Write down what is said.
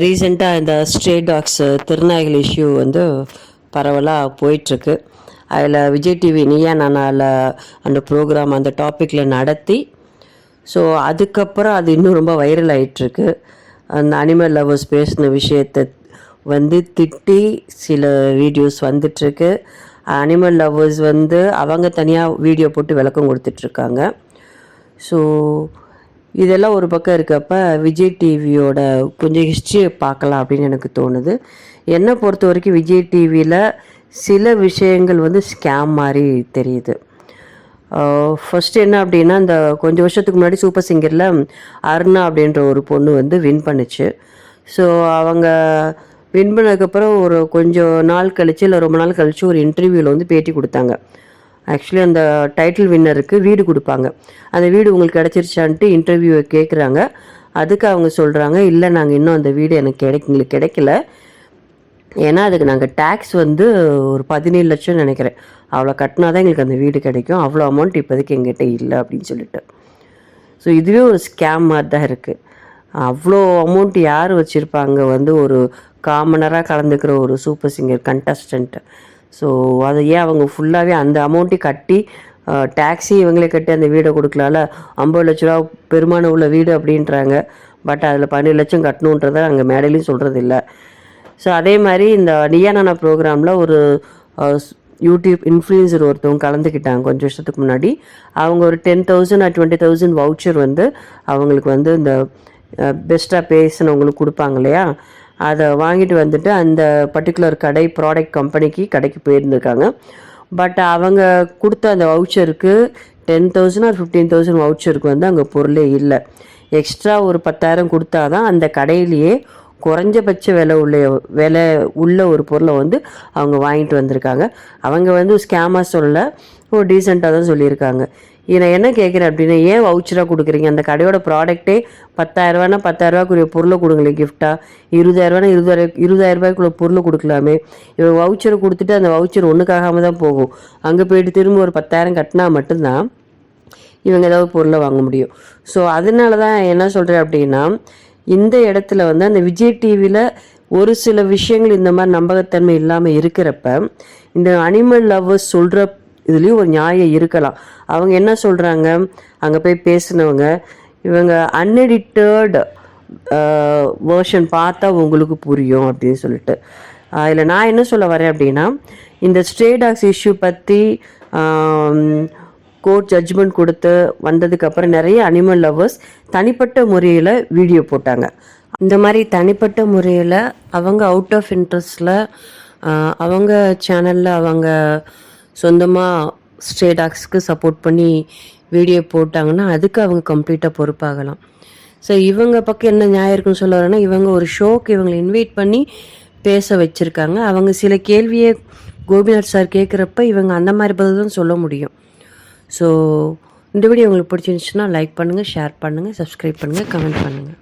ரீசெண்டாக இந்த stray tax திருநாய்கள் issue வந்து பரவலாக போயிட்டுருக்கு. அதில் விஜய் டிவி நீயா நானால அந்த ப்ரோக்ராம் அந்த டாப்பிக்கில் நடத்தி, ஸோ அதுக்கப்புறம் அது இன்னும் ரொம்ப வைரல் ஆகிட்டுருக்கு. அந்த அனிமல் லவ்வர்ஸ் பேசின விஷயத்தை வந்து திட்டி சில வீடியோஸ் வந்துட்டுருக்கு. அனிமல் லவ்வர்ஸ் வந்து அவங்க தனியாக வீடியோ போட்டு விளக்கம் கொடுத்துட்ருக்காங்க. ஸோ இதெல்லாம் ஒரு பக்கம் இருக்கப்ப விஜய் டிவியோட கொஞ்சம் ஹிஸ்ட்ரியை பார்க்கலாம் அப்படின்னு எனக்கு தோணுது. என்னை பொறுத்த வரைக்கும் விஜய் டிவியில் சில விஷயங்கள் வந்து ஸ்கேம் மாதிரி தெரியுது. ஃபஸ்ட்டு என்ன அப்படின்னா, இந்த கொஞ்சம் வருஷத்துக்கு முன்னாடி சூப்பர் சிங்கரில் அருணா அப்படின்ற ஒரு பொண்ணு வந்து வின் பண்ணுச்சு. ஸோ அவங்க வின் பண்ணதுக்கப்புறம் ஒரு கொஞ்சம் நாள் கழித்து இல்லை ரொம்ப நாள் கழித்து ஒரு இன்டர்வியூவில் வந்து பேட்டி கொடுத்தாங்க. ஆக்சுவலி அந்த டைட்டில் வின்னருக்கு வீடு கொடுப்பாங்க. அந்த வீடு உங்களுக்கு கிடச்சிருச்சான்ட்டு இன்டர்வியூவை கேட்குறாங்க. அதுக்கு அவங்க சொல்கிறாங்க, இல்லை நாங்கள் இன்னும் அந்த வீடு எங்களுக்கு கிடைக்கல. ஏன்னா அதுக்கு நாங்கள் டேக்ஸ் வந்து ஒரு 17 லட்சம் நினைக்கிறேன், அவ்வளோ கட்டினா தான் எங்களுக்கு அந்த வீடு கிடைக்கும். அவ்வளோ அமௌண்ட் இப்போதைக்கு எங்கிட்ட இல்லை அப்படின்னு சொல்லிட்டு. ஸோ இதுவே ஒரு ஸ்கேம் மாதிரி தான் இருக்குது. அவ்வளோ அமௌண்ட் யார் வச்சுருப்பாங்க வந்து ஒரு காமனராக கலந்துக்கிற ஒரு சூப்பர் சிங்கர் கண்டஸ்டண்ட்டு. ஸோ அதை ஏன் அவங்க ஃபுல்லாகவே அந்த அமௌண்ட்டை கட்டி டேக்ஸி இவங்களே கட்டி அந்த வீடை கொடுக்கலாம்ல. 50 லட்ச ரூபா பெருமானம் உள்ள வீடு அப்படின்றாங்க. பட் அதில் 17 லட்சம் கட்டணுன்றதை அங்கே மேடையிலையும் சொல்கிறது இல்லை. ஸோ அதே மாதிரி இந்த நீயா நானா ப்ரோக்ராமில் ஒரு யூடியூப் இன்ஃப்ளூயன்சர் ஒருத்தவங்க கலந்துக்கிட்டாங்க கொஞ்சம் வருஷத்துக்கு முன்னாடி. அவங்க ஒரு 10,000 or 20,000 வவுச்சர் வந்து அவங்களுக்கு வந்து இந்த பெஸ்ட்டாக பேசினவங்களுக்கு கொடுப்பாங்க இல்லையா, அதை வாங்கிட்டு வந்துட்டு அந்த பர்டிகுலர் ப்ராடக்ட் கடைக்கு போயிருந்துருக்காங்க. பட் அவங்க கொடுத்த அந்த வவுச்சருக்கு 10,000 or 15,000 வவுச்சருக்கு வந்து அங்கே பொருளே இல்லை. எக்ஸ்ட்ரா ஒரு 10,000 கொடுத்தா தான் அந்த கடையிலேயே குறைஞ்சபட்ச விலை உள்ள ஒரு பொருளை வந்து அவங்க வாங்கிட்டு வந்திருக்காங்க. அவங்க வந்து ஸ்கேமாக சொல்ல டீசெண்டாக தான் சொல்லியிருக்காங்க. நான் என்ன கேட்குறேன் அப்படின்னா, ஏன் வவுச்சராக கொடுக்குறீங்க? அந்த கடையோட ப்ராடக்டே 10,000 10,000 பொருளை கொடுங்களே கிஃப்டாக. 20,000 20,000 பொருளை கொடுக்கலாமே. இவங்க வவுச்சரை கொடுத்துட்டு அந்த வவுச்சர் ஒன்றுக்காகாமல் தான் போகும். அங்கே போயிட்டு திரும்ப ஒரு 10,000 கட்டினா மட்டும்தான் இவங்க ஏதாவது பொருளை வாங்க முடியும். ஸோ அதனால தான் என்ன சொல்கிறேன் அப்படின்னா, இந்த இடத்துல வந்து அந்த விஜய் டிவியில் ஒரு சில விஷயங்கள் இந்த மாதிரி நம்பகத்தன்மை இல்லாமல் இருக்கிறப்ப, இந்த அனிமல் லவ்வர்ஸ் சொல்கிற இதுலேயும் ஒரு நியாயம் இருக்கலாம். அவங்க என்ன சொல்கிறாங்க, அங்கே போய் பேசினவங்க, இவங்க அன்எடிட்டட் வேர்ஷன் பார்த்தா உங்களுக்கு புரியும் அப்படின்னு சொல்லிட்டு. இதில் நான் என்ன சொல்ல வரேன் அப்படின்னா, இந்த ஸ்ட்ரே டாக்ஸ் இஷ்யூ பற்றி கோர்ட் ஜட்ஜ்மெண்ட் கொடுத்து வந்ததுக்கப்புறம் நிறைய அனிமல் லவ்வர்ஸ் தனிப்பட்ட முறையில் வீடியோ போட்டாங்க. இந்த மாதிரி தனிப்பட்ட முறையில் அவங்க அவுட் ஆஃப் இன்ட்ரெஸ்டில் அவங்க சேனலில் அவங்க சொந்தமாக ஸ்ட்ரே டாக்ஸ்க்கு சப்போர்ட் பண்ணி வீடியோ போட்டாங்கன்னா அதுக்கு அவங்க கம்ப்ளீட்டாக பொறுப்பாகலாம். ஸோ இவங்க பக்கம் என்ன நியாயம் இருக்குன்னு சொல்ல வரேன்னா, இவங்க ஒரு ஷோக்கு இவங்களை இன்வைட் பண்ணி பேச வச்சுருக்காங்க. அவங்க சில கேள்வியை கோபிநாத் சார் கேட்குறப்ப இவங்க அந்த மாதிரி பதில் தான் சொல்ல முடியும். ஸோ இந்த வீடியோ உங்களுக்கு பிடிச்சிருந்துச்சுன்னா லைக் பண்ணுங்கள், ஷேர் பண்ணுங்கள், சப்ஸ்கிரைப் பண்ணுங்கள், கமெண்ட் பண்ணுங்கள்.